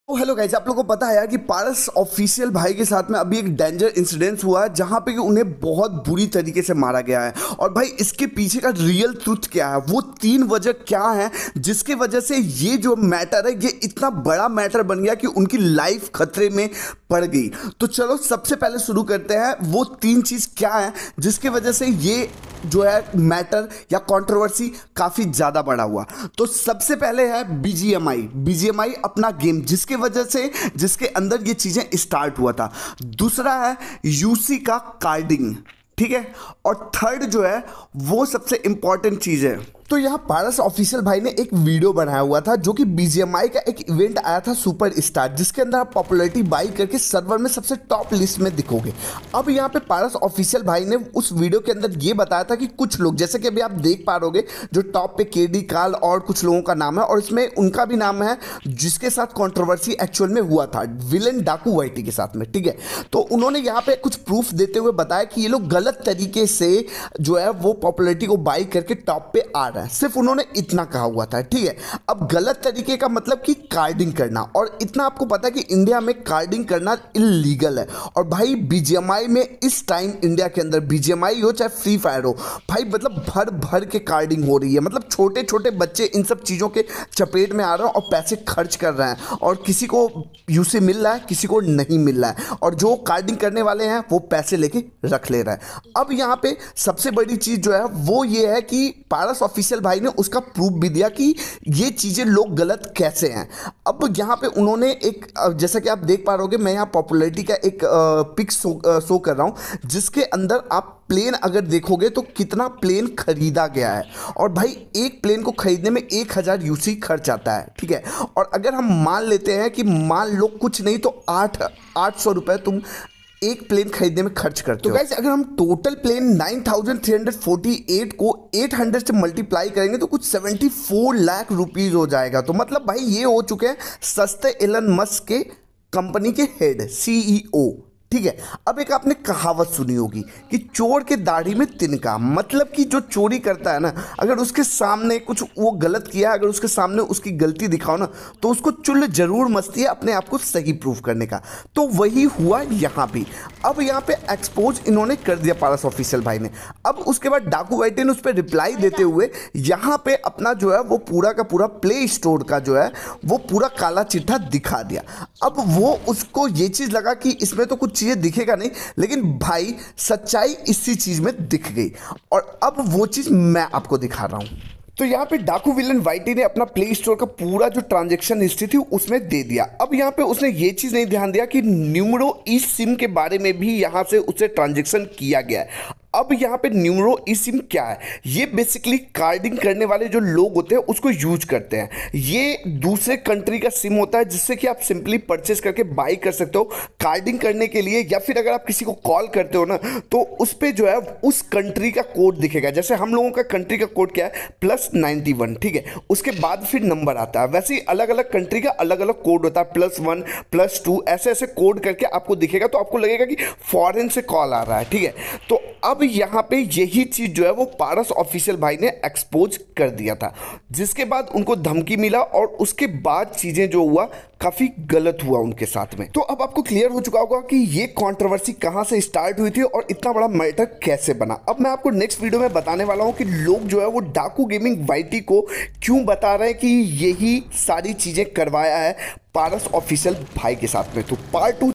तो hello guys, आप लोगों को पता है यार कि पारस ऑफिशियल भाई के साथ में अभी एक डेंजर इंसिडेंस हुआ है जहां पे कि उन्हें बहुत बुरी तरीके से मारा गया है। और भाई इसके पीछे का रियल ट्रुथ क्या है, वो 3 वजह क्या है जिसके वजह से ये जो मैटर है ये इतना बड़ा मैटर बन गया कि उनकी लाइफ खतरे में पड़ गई। तो चलो सबसे पहले शुरू करते हैं, वो 3 चीज क्या है जिसकी वजह से ये जो है मैटर या कंट्रोवर्सी काफी ज्यादा बड़ा हुआ। तो सबसे पहले है बीजीएमआई अपना गेम जिसके अंदर ये चीजें स्टार्ट हुआ था। दूसरा है यूसी का कार्डिंग, ठीक है। और थर्ड जो है वो सबसे इंपॉर्टेंट चीज है। तो यहाँ पारस ऑफिशियल भाई ने एक वीडियो बनाया हुआ था जो कि बीजीएमआई का एक इवेंट आया था सुपर स्टार, जिसके अंदर आप पॉपुलैरिटी बाई करके सर्वर में सबसे टॉप लिस्ट में दिखोगे। अब यहाँ पे पारस ऑफिशियल भाई ने उस वीडियो के अंदर ये बताया था कि कुछ लोग, जैसे कि अभी आप देख पा रहोगे जो टॉप पे केडी काल और कुछ लोगों का नाम है, और इसमें उनका भी नाम है जिसके साथ कॉन्ट्रोवर्सी एक्चुअल में हुआ था, विलेन डाकू वाइटी के साथ में, ठीक है। तो उन्होंने यहाँ पे कुछ प्रूफ देते हुए बताया कि ये लोग गलत तरीके से जो है वो पॉपुलैरिटी को बाई करके टॉप पे आ रहा है। सिर्फ उन्होंने इतना कहा हुआ था, ठीक है। अब गलत तरीके का मतलब कि कार्डिंग करना, और इतना आपको पता है कि इंडिया में कार्डिंग करना इलीगल है। और भाई बीजीएमआई में इस टाइम इंडिया के अंदर बीजीएमआई हो चाहे फ्री फायर हो, भाई मतलब भर भर के कार्डिंग हो रही है। मतलब छोटे छोटे बच्चे इन सब चीज़ों के चपेट में आ रहे हैं और पैसे खर्च कर रहे हैं, और किसी को यूसी मिल रहा है किसी को नहीं मिल रहा है, और जो कार्डिंग करने वाले हैं वो पैसे लेके रख ले रहा है। अब यहाँ पे सबसे बड़ी चीज़ जो है वो ये है कि पारस ऑफिशियल भाई ने उसका प्रूफ भी दिया कि ये चीजें लोग गलत कैसे हैं। अब यहां पे उन्होंने एक, जैसा कि आप देख पा रहोगे, मैं यहां पॉपुलैरिटी का एक पिक शो कर रहा हूं जिसके अंदर आप प्लेन अगर देखोगे तो कितना प्लेन खरीदा गया है। और भाई एक प्लेन को खरीदने में 1000 यूसी खर्च आता है, ठीक है। और अगर हम मान लेते हैं कि मान लो कुछ नहीं तो 800 रुपए तुम एक प्लेन खरीदने में खर्च करते हो। तो गाइस अगर हम टोटल प्लेन 9348 को 800 से मल्टीप्लाई करेंगे तो कुछ 74 लाख रुपीज हो जाएगा। तो मतलब भाई ये हो चुके हैं सस्ते एलन मस्क के कंपनी के हेड सीईओ, ठीक है। अब एक आपने कहावत सुनी होगी कि चोर के दाढ़ी में तिनका, मतलब कि जो चोरी करता है ना, अगर उसके सामने कुछ वो गलत किया, अगर उसके सामने उसकी गलती दिखाओ ना तो उसको चुल जरूर मचती है अपने आप को सही प्रूफ करने का। तो वही हुआ यहाँ भी। अब यहाँ पे एक्सपोज इन्होंने कर दिया पारस ऑफिशियल भाई ने। अब उसके बाद डाकू वाइटी ने उस पर रिप्लाई देते हुए यहाँ पे अपना जो है वो पूरा का पूरा प्ले स्टोर का जो है वो पूरा काला चिट्ठा दिखा दिया। अब वो उसको ये चीज़ लगा कि इसमें तो कुछ चीजें दिखेगा नहीं, लेकिन भाई सच्चाई इसी चीज में दिख गई, और अब वो चीज मैं आपको दिखा रहा हूं। तो यहाँ पे डाकू विलन वाइटी ने अपना प्ले स्टोर का पूरा जो ट्रांजैक्शन हिस्ट्री थी उसमें दे दिया। अब यहाँ पे उसने ये चीज नहीं ध्यान दिया कि न्यूमरो ई सिम के बारे में भी यहाँ से उसे ट्रांजैक्शन किया गया है। अब यहाँ पे न्यूमरो ई सिम क्या है, ये बेसिकली कार्डिंग करने वाले जो लोग होते हैं उसको यूज करते हैं। ये दूसरे कंट्री का सिम होता है जिससे कि आप सिंपली परचेस करके बाई कर सकते हो कार्डिंग करने के लिए, या फिर अगर आप किसी को कॉल करते हो ना तो उस पर जो है उस कंट्री का कोड दिखेगा। जैसे हम लोगों का कंट्री का कोड क्या है, +91, ठीक है। उसके बाद फिर नंबर आता है, वैसे ही अलग अलग कंट्री का अलग अलग कोड होता है, +1 +2 ऐसे ऐसे कोड करके आपको दिखेगा, तो आपको लगेगा कि फॉरेन से कॉल आ रहा है, ठीक है। तो अब यहाँ पे यही चीज जो है वो पारस ऑफिशियल भाई ने एक्सपोज कर दिया था, जिसके बाद उनको धमकी मिला और उसके बाद चीजें जो हुआ काफी गलत हुआ उनके साथ में। तो अब आपको क्लियर हो चुका होगा कि ये कंट्रोवर्सी कहां से स्टार्ट हुई थी और इतना बड़ा मैटर कैसे बना। अब मैं आपको नेक्स्ट वीडियो में बताने वाला हूं कि लोग जो है वो डाकू गेमिंग वाइटी को क्यों बता रहे हैं कि यही सारी चीजें करवाया है पारस ऑफिशियल भाई के साथ में। तो पार्ट 2